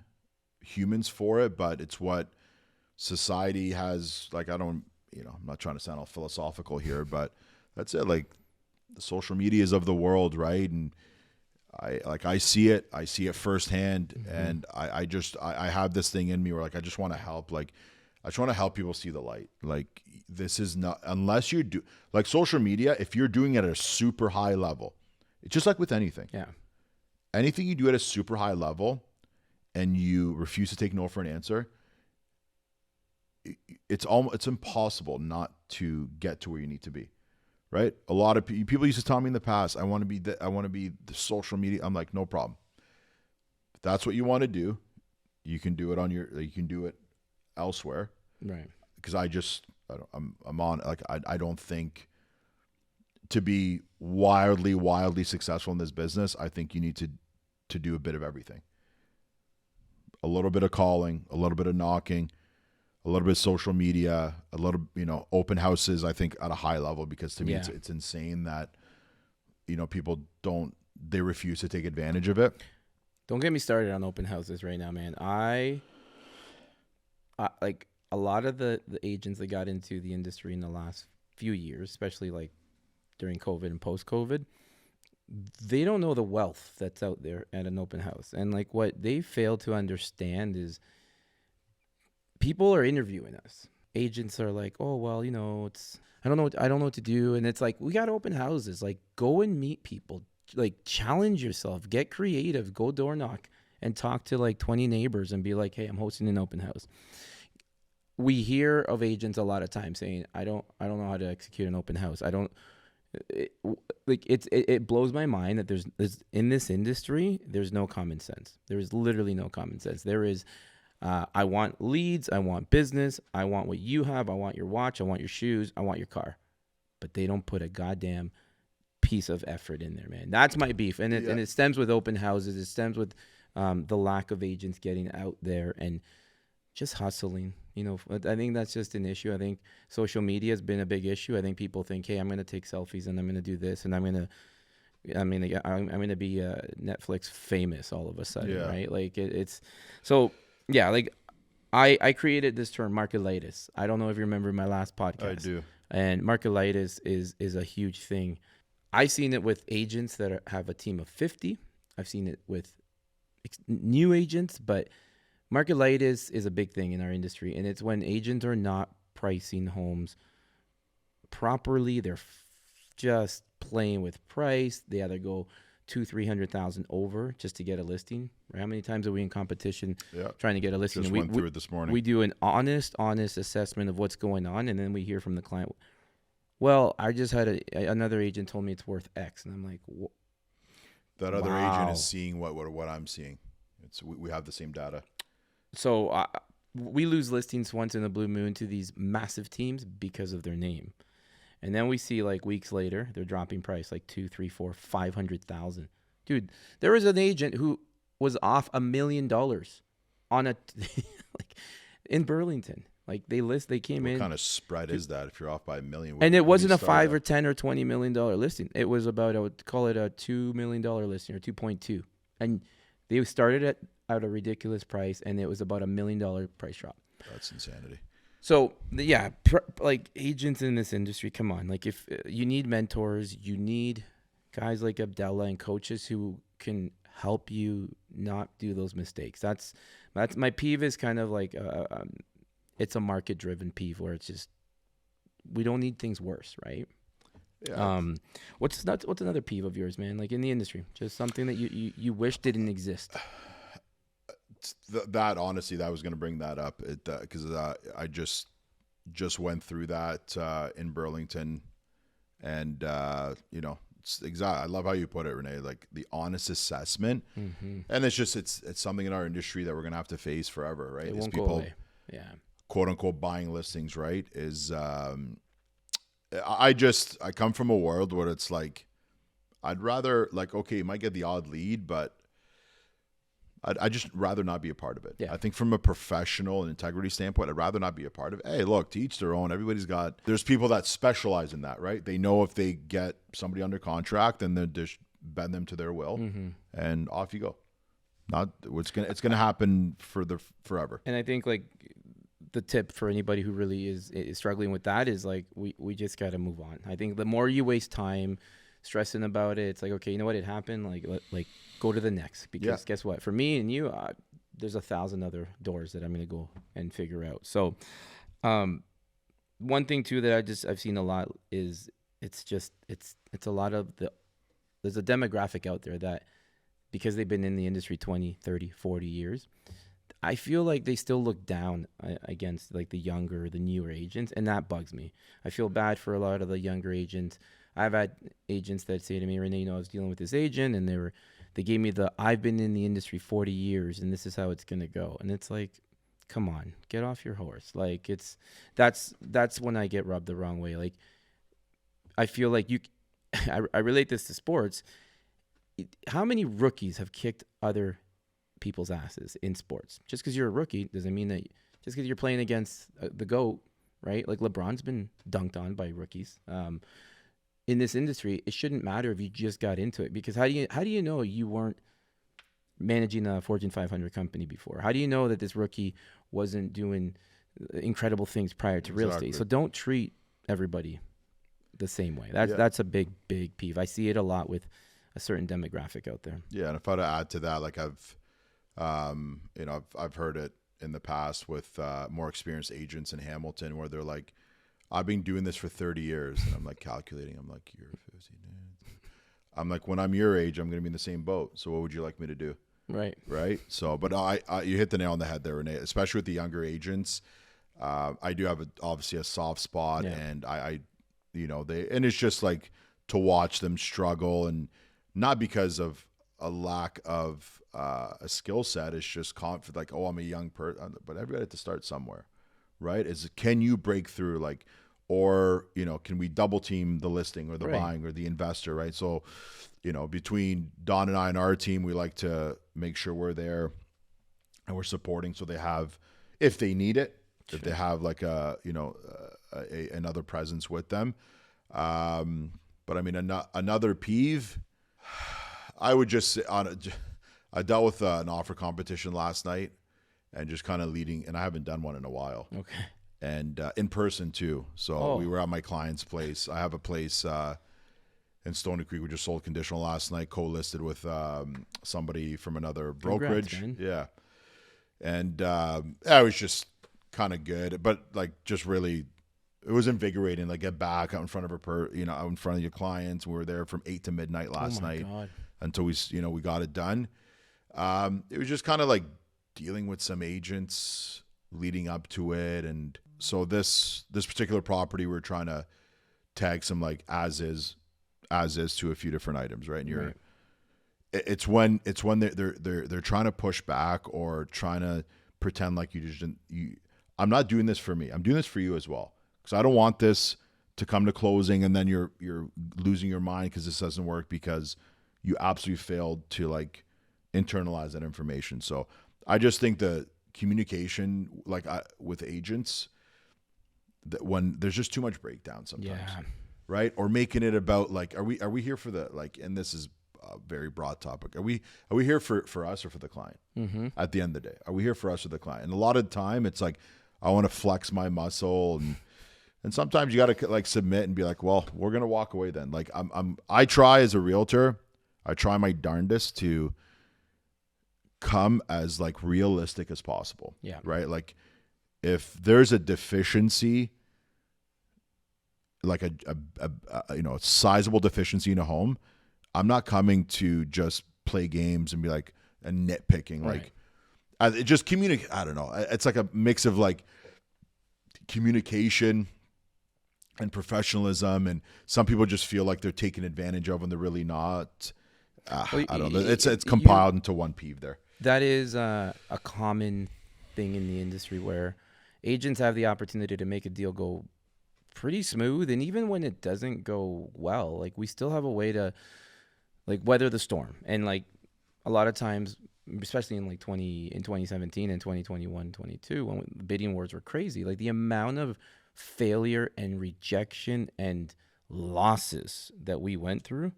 humans for it, but it's what society has. Like, I'm not trying to sound all philosophical here, but that's it. Like, the social medias of the world, right? And I see it firsthand. Mm-hmm. And I have this thing in me where, like, I just want to help. Like, I just want to help people see the light. Like, this is not, unless you do, like, social media, if you're doing it at a super high level, it's just like with anything. Yeah. Anything you do at a super high level and you refuse to take no for an answer, it's impossible not to get to where you need to be, right? A lot of people used to tell me in the past, I want to be the social media. I'm like, no problem. If that's what you want to do, you can do it you can do it elsewhere, right? Because I'm on, like, I don't think to be wildly successful in this business, I think you need to do a bit of everything. A little bit of calling, a little bit of knocking, a little bit of social media, a little, open houses, I think, at a high level, because to me, it's insane that, people don't they refuse to take advantage of it. Don't get me started on open houses right now, man. I like a lot of the agents that got into the industry in the last few years, especially like during COVID and post-COVID, they don't know the wealth that's out there at an open house. And like what they fail to understand is people are interviewing us. Agents are like, oh, well, I don't know what to do. And it's like, we got open houses. Like, go and meet people. Like, challenge yourself. Get creative. Go door knock and talk to like 20 neighbors and be like, hey, I'm hosting an open house. We hear of agents a lot of times saying, I don't know how to execute an open house. It blows my mind that there's in this industry, there's no common sense. There is literally no common sense. There is, I want leads. I want business. I want what you have. I want your watch. I want your shoes. I want your car. But they don't put a goddamn piece of effort in there, man. That's my beef. And it stems with open houses. It stems with the lack of agents getting out there and just hustling. I think that's just an issue. I think social media has been a big issue. I think people think, hey, I'm going to take selfies and I'm going to do this and I'm going to be Netflix famous all of a sudden, right? Like it's so. Yeah, like I created this term, marketitis. I don't know if you remember my last podcast. I do. And marketitis is a huge thing. I've seen it with agents that have a team of 50. I've seen it with new agents, but marketitis is a big thing in our industry. And it's when agents are not pricing homes properly. They're just playing with price. They either go 200,000-300,000 over just to get a listing. Right? How many times are we in competition trying to get a listing? Just went through it this morning. We do an honest assessment of what's going on, and then we hear from the client, well, I just had another agent told me it's worth X, and I'm like, that other agent is seeing what I'm seeing. We have the same data. So we lose listings once in a blue moon to these massive teams because of their name. And then we see like weeks later, they're dropping price like 2, 3, 4, 500,000. Dude, there was an agent who was off $1 million on a like in Burlington. Like they came in. What kind of spread is that if you're off by $1 million? And it wasn't a $5 or $10 or $20 million listing. It was about, I would call it a $2 million listing or 2.2. And they started at a ridiculous price, and it was about $1 million price drop. That's insanity. So yeah, like agents in this industry, come on. Like if you need mentors, you need guys like Abdellah and coaches who can help you not do those mistakes. That's my peeve is kind of like it's a market driven peeve where it's just we don't need things worse, right? Yeah. What's another peeve of yours, man? Like in the industry, just something that you wish didn't exist. That honestly, that was going to bring that up because I just went through that in Burlington, and it's exactly. I love how you put it, Rene. Like the honest assessment, and it's something in our industry that we're going to have to face forever, right? It won't people, go away. Yeah, quote unquote, buying listings, right? I come from a world where it's like I'd rather okay, you might get the odd lead, but I just rather not be a part of it. Yeah. I think from a professional and integrity standpoint, I'd rather not be a part of it. Hey, look, to each their own. There's people that specialize in that, right? They know if they get somebody under contract, then they just bend them to their will, and off you go. It's gonna happen forever. And I think like the tip for anybody who really is struggling with that is like we just got to move on. I think the more you waste time stressing about it, it's like, okay, you know what, it happened, like go to the next, because guess what, for me and you, there's 1,000 other doors that I'm gonna go and figure out. So one thing too that I've seen a lot is it's a lot of there's a demographic out there that because they've been in the industry 20, 30, 40 years, I feel like they still look down against like the newer agents, and that bugs me. I feel bad for a lot of the younger agents. I've had agents that say to me, Rene, I was dealing with this agent, and they gave me I've been in the industry 40 years, and this is how it's gonna go. And it's like, come on, get off your horse. Like that's when I get rubbed the wrong way. Like I feel like I relate this to sports. How many rookies have kicked other people's asses in sports? Just because you're a rookie doesn't mean that just because you're playing against the GOAT, right? Like LeBron's been dunked on by rookies. in this industry, it shouldn't matter if you just got into it, because how do you know you weren't managing a Fortune 500 company before? How do you know that this rookie wasn't doing incredible things prior to real estate? So don't treat everybody the same way. That's a big peeve. I see it a lot with a certain demographic out there. Yeah, and if I were to add to that, like I've heard it in the past with more experienced agents in Hamilton where they're like, I've been doing this for 30 years. And I'm like calculating. I'm like, you're 50. I'm like, when I'm your age, I'm going to be in the same boat. So what would you like me to do? Right. So, but you hit the nail on the head there, Rene, especially with the younger agents. I do have obviously a soft spot, and and it's just like to watch them struggle, and not because of a lack of a skill set. It's just confident, like, oh, I'm a young person, but everybody had to start somewhere, right? Can you break through, like, or, can we double team the listing or the buying or the investor, right? So, between Don and I and our team, we like to make sure we're there and we're supporting, so they have, if they need it, if they have like another presence with them. But I mean, another peeve, I would just say I dealt with an offer competition last night and just kind of leading, and I haven't done one in a while. Okay. And in person too. So we were at my client's place. I have a place in Stony Creek. We just sold conditional last night, co-listed with somebody from another brokerage. Congrats, man. Yeah. And it was just kind of good, but like just really, it was invigorating. Like get back out in front of out in front of your clients. We were there from 8 to midnight last night until we got it done. It was just kind of like dealing with some agents leading up to it, and so this particular property we're trying to tag some like as is to a few different items, right? And it's when they're trying to push back or trying to pretend like I'm not doing this for me. I'm doing this for you as well, because I don't want this to come to closing and then you're losing your mind because this doesn't work because you absolutely failed to like internalize that information. So I just think the communication, like with agents, that when there's just too much breakdown sometimes, right? Or making it about like, are we here for the, like, and this is a very broad topic. Are we here for us or for the client? Mm-hmm. At the end of the day, are we here for us or the client? And a lot of the time it's like, I want to flex my muscle, and sometimes you got to like submit and be like, well, we're going to walk away then. Like I try as a realtor, I try my darndest to come as like realistic as possible. Yeah. Right. Like if there's a deficiency, like a sizable deficiency in a home, I'm not coming to just play games and be like nitpicking. Right. Like it just communicate. I don't know. It's like a mix of like communication and professionalism, and some people just feel like they're taken advantage of when they're really not. I don't know. It's compiled into one peeve there. That is a common thing in the industry where agents have the opportunity to make a deal go pretty smooth, and even when it doesn't go well, like we still have a way to like weather the storm. And like a lot of times, especially in 2017 and 2021, 22, when the bidding wars were crazy, like the amount of failure and rejection and losses that we went through,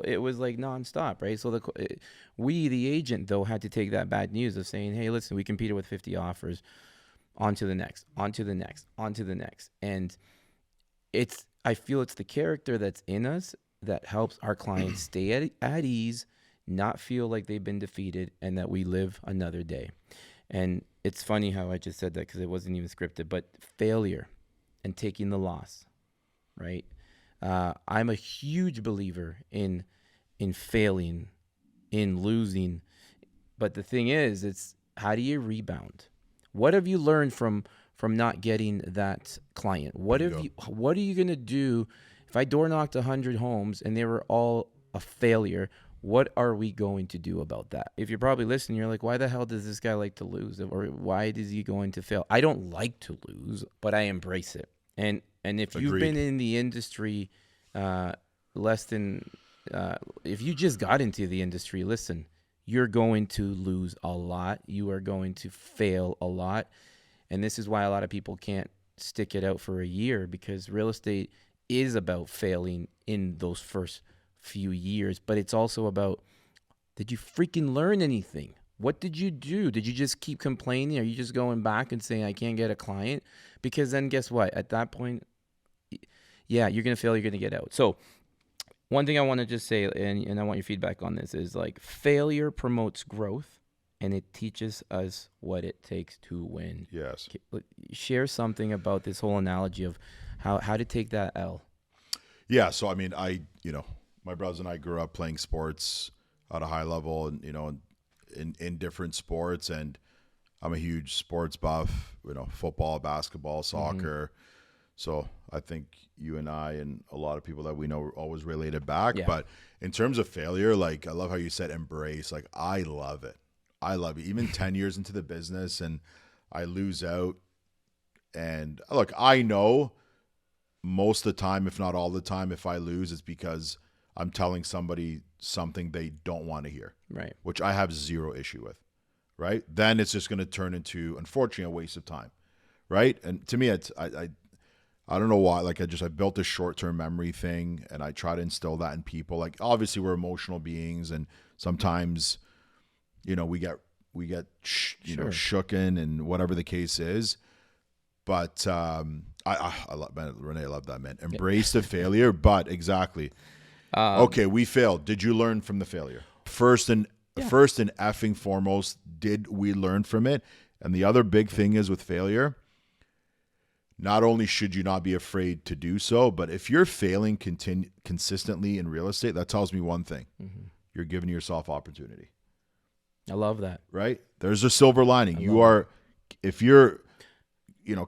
it was like nonstop, right? So the agent though had to take that bad news of saying, hey, listen, we competed with 50 offers, on to the next, on to the next, on to the next. And I feel it's the character that's in us that helps our clients stay at ease, not feel like they've been defeated, and that we live another day. And it's funny how I just said that because it wasn't even scripted, but failure and taking the loss, right? I'm a huge believer in failing, in losing. But the thing is, it's how do you rebound? What have you learned from not getting that client? What are you going to do if I door knocked 100 homes and they were all a failure? What are we going to do about that? If you're probably listening, you're like, why the hell does this guy like to lose? Or why is he going to fail? I don't like to lose, but I embrace it. And if you've been in the industry if you just got into the industry, listen, you're going to lose a lot. You are going to fail a lot. And this is why a lot of people can't stick it out for a year, because real estate is about failing in those first few years, but it's also about, did you freaking learn anything? What did you do? Did you just keep complaining? Are you just going back and saying, I can't get a client? Because then guess what? At that point, yeah, you're going to fail. You're going to get out. So one thing I want to just say, and I want your feedback on this, is like failure promotes growth and it teaches us what it takes to win. Yes. Share something about this whole analogy of how to take that L. Yeah. So, I mean, my brothers and I grew up playing sports at a high level and, in different sports, and I'm a huge sports buff, football, basketball, soccer. So I think you and I and a lot of people that we know always related back. Yeah. But in terms of failure, like, I love how you said embrace. Like, I love it. Even 10 years into the business and I lose out. And look, I know most of the time, if not all the time, if I lose, it's because I'm telling somebody something they don't want to hear. Right. Which I have zero issue with. Right. Then it's just going to turn into, unfortunately, a waste of time. Right. And to me, I don't know why. Like, I built this short-term memory thing, and I try to instill that in people. Like, obviously, we're emotional beings, and sometimes, we get shooken, and whatever the case is. But I love, man, Rene, I love that, man. Embrace the failure, but exactly. Okay, we failed. Did you learn from the failure? First and effing foremost, did we learn from it? And the other big thing is with failure, not only should you not be afraid to do so, but if you're failing consistently in real estate, that tells me one thing. You're giving yourself opportunity. I love that. Right? There's a silver lining. If you're,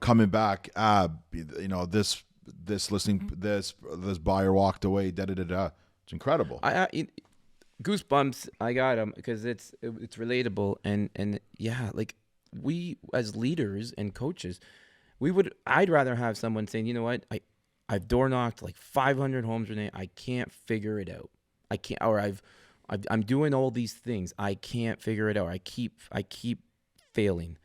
coming back, this buyer walked away, da-da-da-da. It's incredible. Goosebumps, I got them because it's relatable. And yeah, like, we as leaders and coaches, I'd rather have someone saying, you know what, I've door knocked like 500 homes, Rene. I can't figure it out. I can't, or I'm doing all these things. I can't figure it out. I keep failing.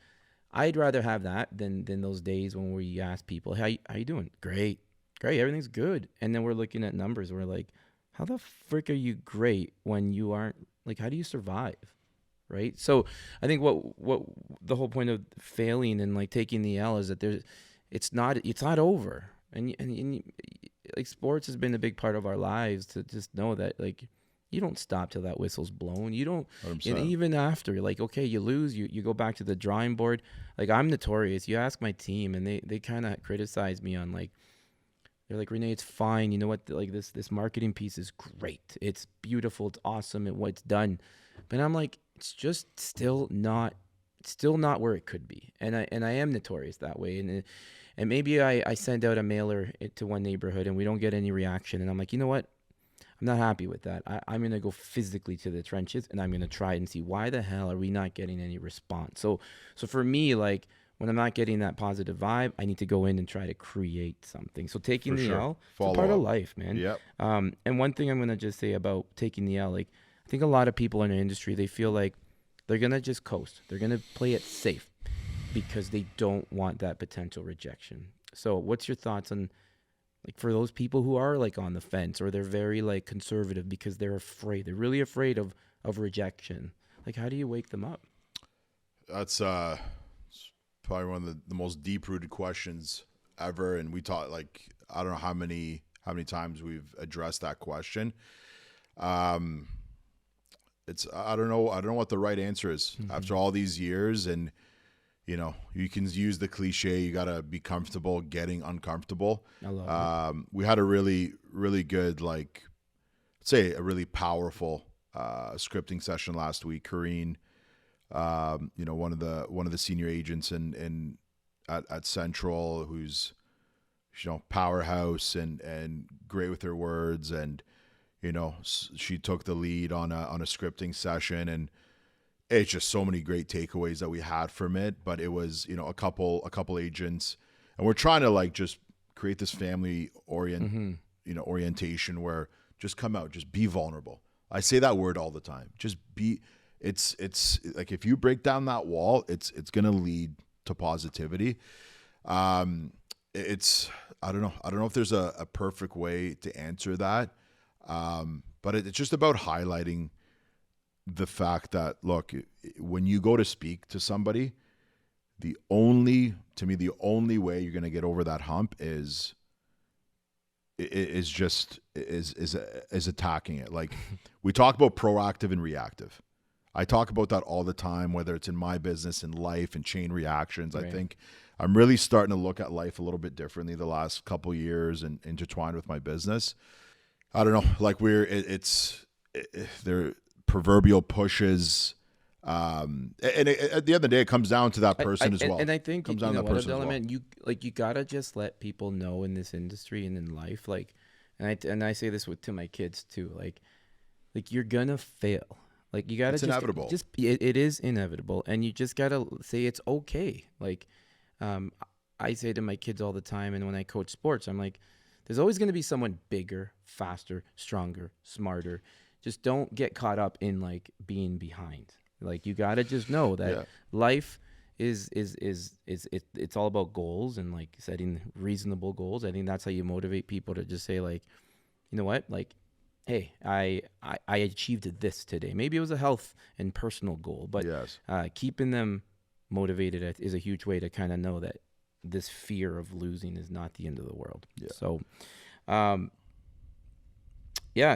I'd rather have that than those days when we ask people, how you doing? Great. Everything's good. And then we're looking at numbers. We're like, how the frick are you great when you aren't, like, how do you survive? Right. So I think what the whole point of failing and like taking the L is that it's not over. And like, sports has been a big part of our lives, to just know that, like, you don't stop till that whistle's blown. You don't, and even after, like, okay, you lose, you go back to the drawing board. Like, I'm notorious. You ask my team and they kind of criticize me on, like, they're like, Rene, it's fine. You know what? Like, this marketing piece is great. It's beautiful. It's awesome. And what's done. But I'm like, it's just still not where it could be. And I am notorious that way. And maybe I send out a mailer to one neighborhood and we don't get any reaction. And I'm like, you know what? I'm not happy with that. I'm going to go physically to the trenches and I'm going to try and see, why the hell are we not getting any response? So for me, like, when I'm not getting that positive vibe, I need to go in and try to create something. So taking the L, it's a part of life, man. Yep. And one thing I'm going to just say about taking the L, like, I think a lot of people in the industry, they feel like they're going to just coast. They're going to play it safe because they don't want that potential rejection. So what's your thoughts on, like, for those people who are, like, on the fence, or they're very, like, conservative because they're afraid, they're really afraid of rejection? Like, how do you wake them up? That's probably one of the most deep-rooted questions ever. And we talk, like, I don't know how many times we've addressed that question. I don't know what the right answer is after all these years. And, you can use the cliche, you got to be comfortable getting uncomfortable. I love it. We had a really, really good, like, say a really powerful scripting session last week. Kareen, one of the senior agents at Central, who's, powerhouse and great with her words. And, she took the lead on a scripting session, and it's just so many great takeaways that we had from it. But it was, a couple agents, and we're trying to, like, just create this family orientation where just come out, just be vulnerable. I say that word all the time. Just be. It's like, if you break down that wall, it's going to lead to positivity. It's I don't know. I don't know if there's a perfect way to answer that. But it's just about highlighting the fact that, look, when you go to speak to somebody, the only way you're going to get over that hump is attacking it. Like, we talk about proactive and reactive. I talk about that all the time, whether it's in my business, in life, and chain reactions. Right. I think I'm really starting to look at life a little bit differently the last couple of years and intertwined with my business. I don't know, like they're proverbial pushes. And at the end of the day, it comes down to that person as well. And I think, comes down to that person as well. You gotta just let people know in this industry and in life, like, and I say this to my kids too, like you're gonna fail. Like, you gotta it's inevitable. It is inevitable, and you just gotta say it's okay. Like, I say to my kids all the time, and when I coach sports, I'm like, there's always gonna be someone bigger, faster, stronger, smarter. Just don't get caught up in like being behind. Like, you gotta just know that life is it's all about goals and like setting reasonable goals. I think that's how you motivate people to just say, like, you know what, like, hey, I achieved this today. Maybe it was a health and personal goal, but keeping them motivated is a huge way to kind of know that this fear of losing is not the end of the world. Yeah. So,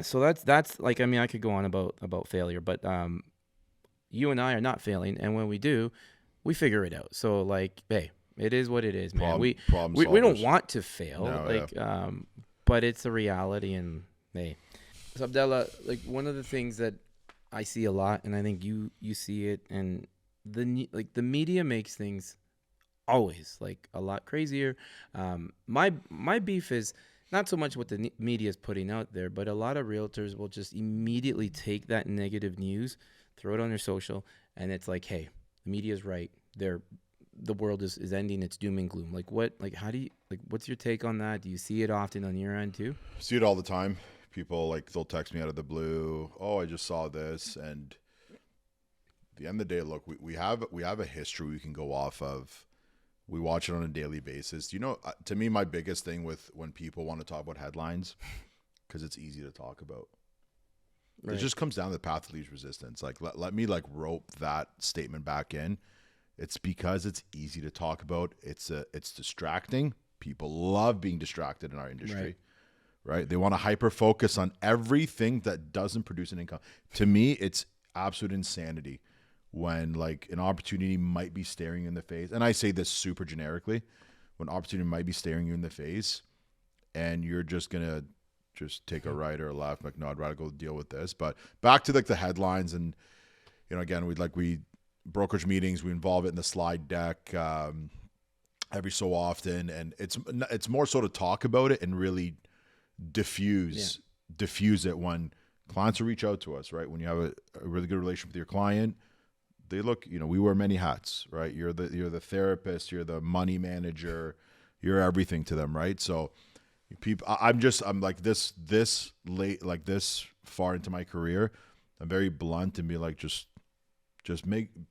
so that's like, I mean, I could go on about failure, but you and I are not failing, and when we do, we figure it out. So, like, hey, it is what it is, man. We don't want to fail, but it's a reality, and hey. So, Abdellah, like, one of the things that I see a lot, and I think you see it, and the media makes things always like a lot crazier. My beef is not so much what the media is putting out there, but a lot of realtors will just immediately take that negative news, throw it on their social, and it's like, hey, the media is right. The world is ending. It's doom and gloom. Like, what's your take on that? Do you see it often on your end too? See it all the time. People, like, they'll text me out of the blue. Oh, I just saw this. And at the end of the day, look, we have a history we can go off of. We watch it on a daily basis. You know, to me, my biggest thing with when people want to talk about headlines, because it's easy to talk about. Right. It just comes down to the path of least resistance. Like, let me like rope that statement back in. It's because it's easy to talk about. It's distracting. People love being distracted in our industry. Right? They want to hyper focus on everything that doesn't produce an income. To me, it's absolute insanity when, like, an opportunity might be staring you in the face. And I say this super generically, when opportunity might be staring you in the face and you're just going to just take a right or a left, like, no, I'd rather go deal with this. But back to like the headlines, and, you know, again, we brokerage meetings, we involve it in the slide deck every so often. And it's more so to talk about it and really diffuse it when clients will reach out to us, right? When you have a really good relationship with your client, they look, you know, we wear many hats, right? You're the therapist, you're the money manager, you're everything to them, right? So people, I'm like this late, like this far into my career, I'm very blunt and be like, just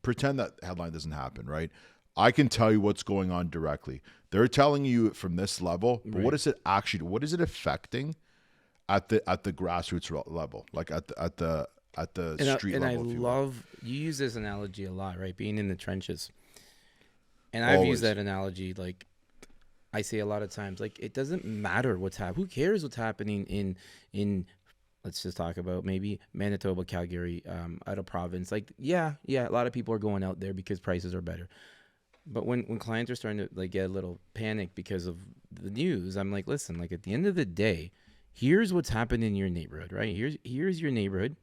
pretend that headline doesn't happen, right? I can tell you what's going on directly. They're telling you from this level, but what is it actually? What is it affecting at the grassroots level, like at the street level? And I love you use this analogy a lot, right? Being in the trenches. And I've used that analogy, like, I say a lot of times, like, it doesn't matter what's happening. Who cares what's happening in let's just talk about maybe Manitoba, Calgary, out of province. Like, yeah, a lot of people are going out there because prices are better. But when clients are starting to like get a little panic because of the news, I'm like, listen, like, at the end of the day, here's what's happened in your neighborhood, right? Here's your neighborhood.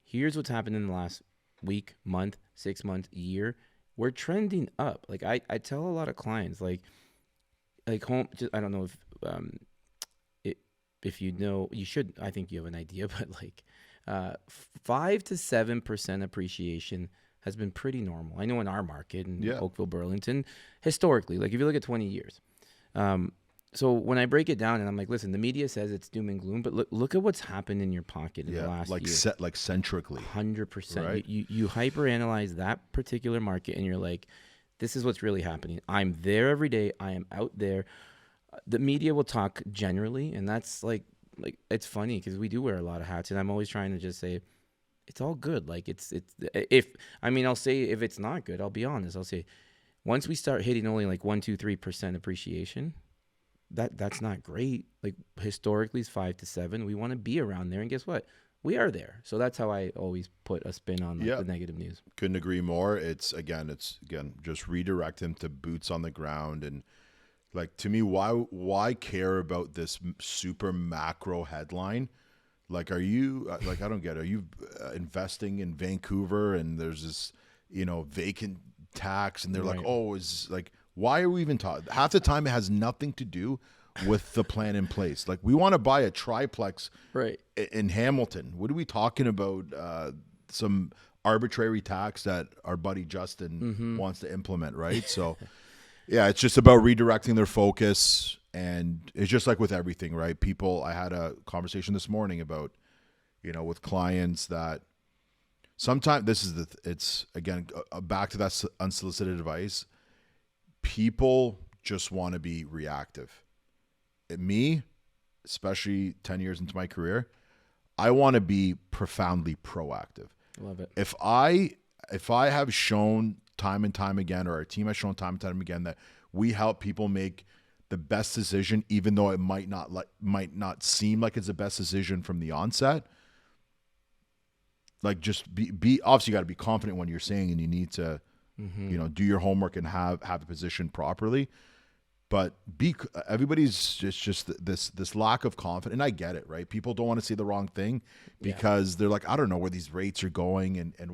Here's what's happened in the last week, month, 6 months, year. We're trending up. Like, I tell a lot of clients, like home. Just, I don't know if you know, you should. I think you have an idea, but like 5 to 7% appreciation has been pretty normal. I know in our market in Oakville, Burlington, historically, like if you look at 20 years. So when I break it down and I'm like, listen, the media says it's doom and gloom, but look at what's happened in your pocket in the last year. Like centrically. 100%. Right? You hyper-analyze that particular market and you're like, this is what's really happening. I'm there every day. I am out there. The media will talk generally, and that's like it's funny because we do wear a lot of hats, and I'm always trying to just say it's all good. Like it's if I mean I'll say if it's not good, I'll be honest. I'll say once we start hitting only like 1, 2, 3% appreciation, that's not great. Like historically, it's 5 to 7. We want to be around there, and guess what? We are there. So that's how I always put a spin on like, the negative news. Couldn't agree more. It's again just redirect him to boots on the ground. And like, to me, why care about this super macro headline? Like, are you like, I don't get it. Are you investing in Vancouver and there's this, vacant tax, and they're like, oh, is like, why are we even talking? Half the time it has nothing to do with the plan in place. Like, we want to buy a triplex in Hamilton. What are we talking about? Some arbitrary tax that our buddy Justin wants to implement, right? So, yeah, it's just about redirecting their focus. And it's just like with everything, right? People, I had a conversation this morning about, with clients that sometimes it's again, back to that unsolicited advice. People just want to be reactive. Me, especially 10 years into my career, I want to be profoundly proactive. Love it. If I have shown time and time again, or our team has shown time and time again, that we help people make the best decision, even though it might not seem like it's the best decision from the onset. Like, just be obviously, you got to be confident when you're saying, and you need to, do your homework and have the position properly. But everybody's just this lack of confidence, and I get it, right? People don't want to say the wrong thing because they're like, I don't know where these rates are going, and